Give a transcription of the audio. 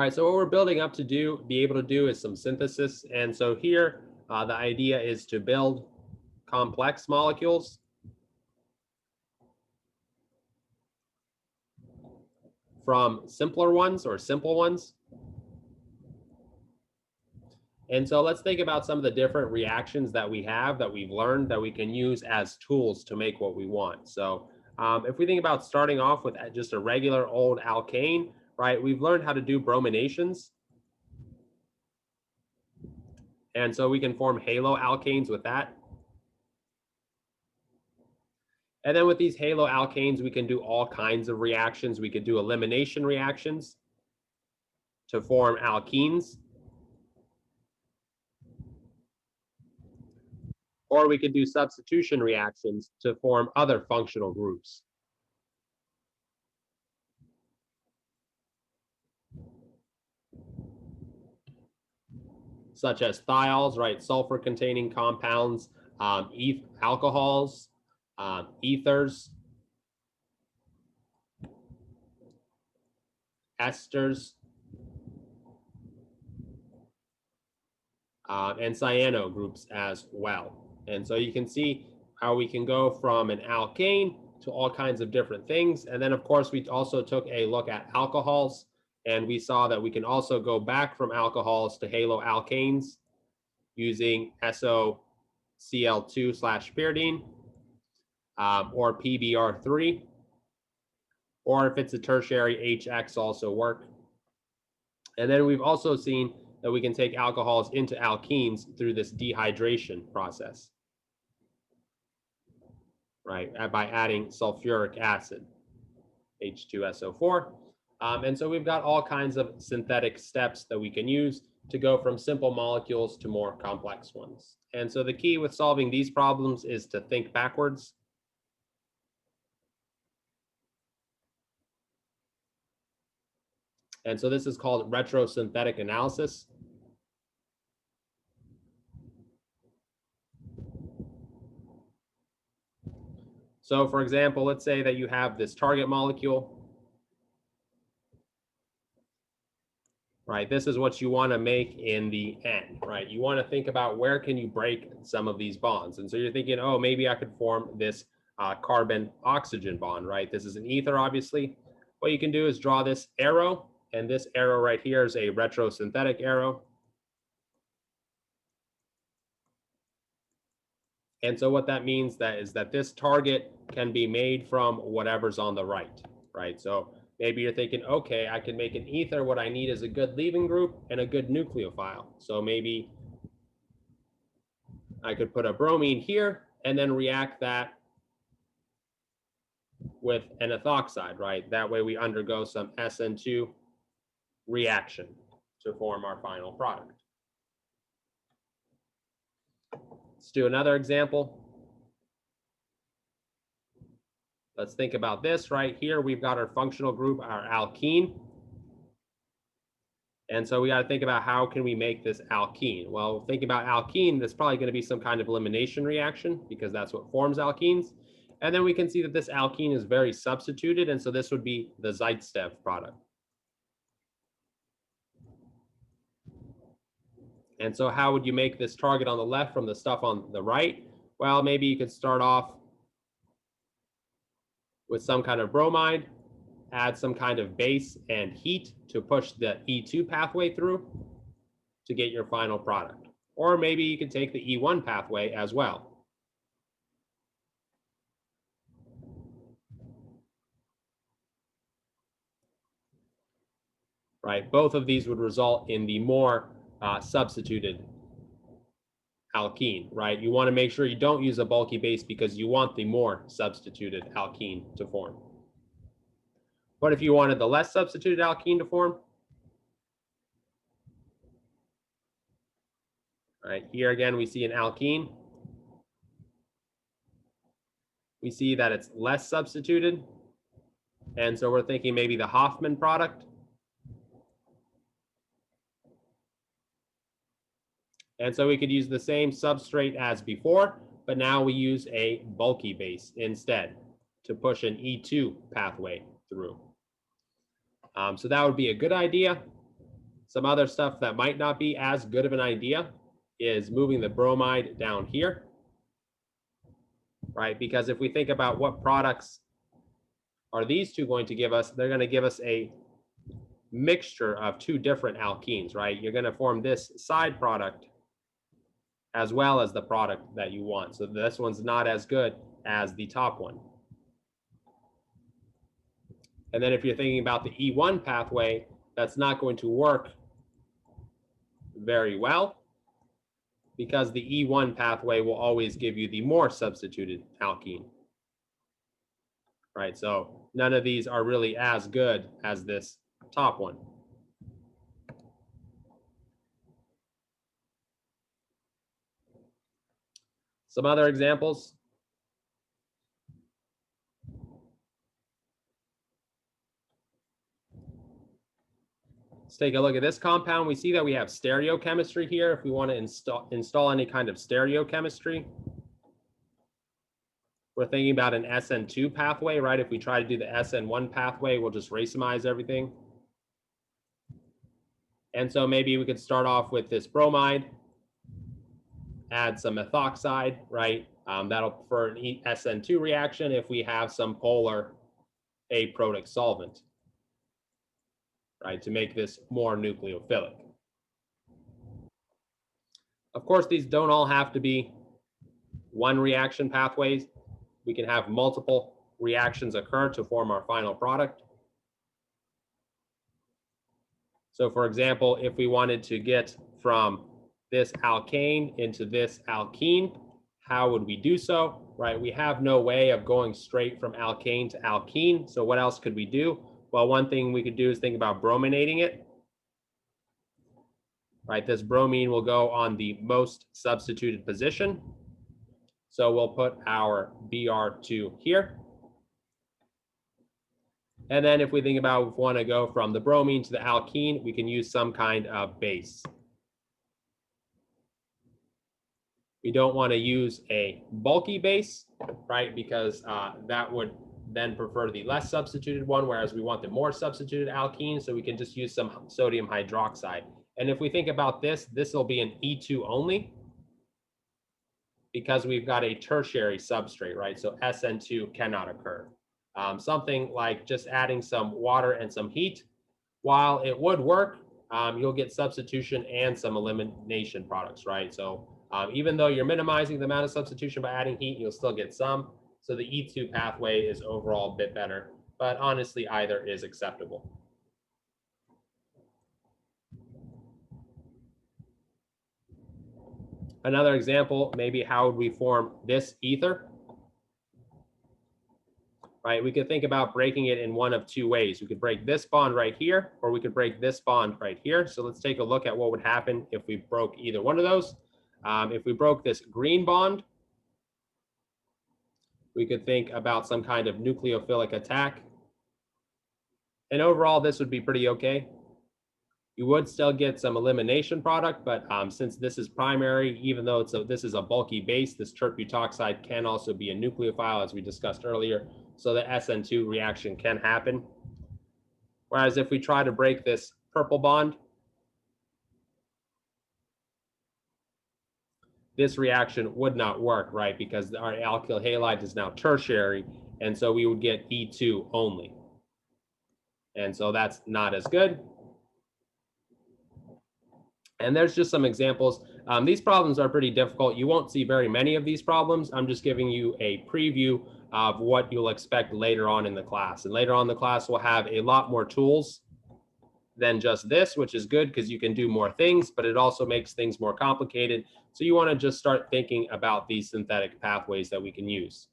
All right, so what we're building up to be able to do is some synthesis. And so here, the idea is to build complex molecules from simpler ones or simple ones. And so let's think about some of the different reactions that we have that we've learned that we can use as tools to make what we want. So if we think about starting off with just a regular old alkane, right, we've learned how to do brominations. And so we can form halo alkanes with that. And then with these halo alkanes, we can do all kinds of reactions. We could do elimination reactions to form alkenes. Or we could do substitution reactions to form other functional groups. Such as thiols, right? Sulfur-containing compounds, alcohols, ethers, esters, and cyano groups as well. And so you can see how we can go from an alkane to all kinds of different things. And then, of course, we also took a look at alcohols, and we saw that we can also go back from alcohols to haloalkanes using SOCl2/pyridine or PBr3, or if it's a tertiary, HX also work. And then we've also seen that we can take alcohols into alkenes through this dehydration process, right, by adding sulfuric acid, H2SO4. And so we've got all kinds of synthetic steps that we can use to go from simple molecules to more complex ones. And so the key with solving these problems is to think backwards. And so this is called retrosynthetic analysis. So for example, let's say that you have this target molecule, right? This is what you want to make in the end, right? You want to think about where can you break some of these bonds. And so you're thinking, oh, maybe I could form this carbon-oxygen bond, right? This is an ether, obviously. What you can do is draw this arrow, and this arrow right here is a retrosynthetic arrow. And so what that means is that this target can be made from whatever's on the right, right? So maybe you're thinking, okay, I can make an ether. What I need is a good leaving group and a good nucleophile. So maybe I could put a bromine here and then react that with an ethoxide, right? That way we undergo some SN2 reaction to form our final product. Let's do another example. Let's think about this right here. We've got our functional group, our alkene. And so we got to think about how can we make this alkene? Well, thinking about alkene, there's probably going to be some kind of elimination reaction because that's what forms alkenes. And then we can see that this alkene is very substituted. And so this would be the Zaitsev product. And so how would you make this target on the left from the stuff on the right? Well, maybe you could start off with some kind of bromide, add some kind of base and heat to push the E2 pathway through to get your final product. Or maybe you could take the E1 pathway as well. Right, both of these would result in the more substituted alkene, right? You want to make sure you don't use a bulky base because you want the more substituted alkene to form. What if you wanted the less substituted alkene to form? All right, here again, we see an alkene. We see that it's less substituted. And so we're thinking maybe the Hoffman product. And so we could use the same substrate as before, but now we use a bulky base instead to push an E2 pathway through. So that would be a good idea. Some other stuff that might not be as good of an idea is moving the bromide down here, right? Because if we think about what products are these two going to give us, they're going to give us a mixture of two different alkenes, right? You're going to form this side product as well as the product that you want. So this one's not as good as the top one. And then if you're thinking about the E1 pathway, that's not going to work very well because the E1 pathway will always give you the more substituted alkene, right? So none of these are really as good as this top one. Some other examples. Let's take a look at this compound. We see that we have stereochemistry here. If we want to install any kind of stereochemistry, we're thinking about an SN2 pathway, right? If we try to do the SN1 pathway, we'll just racemize everything. And so maybe we could start off with this bromide, add some methoxide, right? That'll for an SN2 reaction if we have some polar aprotic solvent, right, to make this more nucleophilic. Of course, these don't all have to be one reaction pathways. We can have multiple reactions occur to form our final product. So for example, if we wanted to get from this alkane into this alkene, how would we do so, right? We have no way of going straight from alkane to alkene. So what else could we do? Well, one thing we could do is think about brominating it, right? This bromine will go on the most substituted position. So we'll put our Br2 here. And then if we think about if we want to go from the bromine to the alkene, we can use some kind of base. We don't want to use a bulky base, right? Because that would then prefer the less substituted one, whereas we want the more substituted alkene. So we can just use some sodium hydroxide. And if we think about this, this will be an E2 only because we've got a tertiary substrate, right? So SN2 cannot occur. Something like just adding some water and some heat, while it would work, you'll get substitution and some elimination products, right? So even though you're minimizing the amount of substitution by adding heat, you'll still get some. So the E2 pathway is overall a bit better, but honestly, either is acceptable. Another example, maybe how would we form this ether? Right, we could think about breaking it in one of two ways. We could break this bond right here, or we could break this bond right here. So let's take a look at what would happen if we broke either one of those. If we broke this green bond, we could think about some kind of nucleophilic attack. And overall, this would be pretty okay. You would still get some elimination product, but since this is primary, even though this is a bulky base, this tert-butoxide can also be a nucleophile, as we discussed earlier. So the SN2 reaction can happen. Whereas if we try to break this purple bond, this reaction would not work, right? Because our alkyl halide is now tertiary, and so we would get E2 only. And so that's not as good. And there's just some examples. These problems are pretty difficult. You won't see very many of these problems. I'm just giving you a preview of what you'll expect later on in the class. And later on in the class, we'll have a lot more tools than just this, which is good because you can do more things, but it also makes things more complicated. So you want to just start thinking about these synthetic pathways that we can use.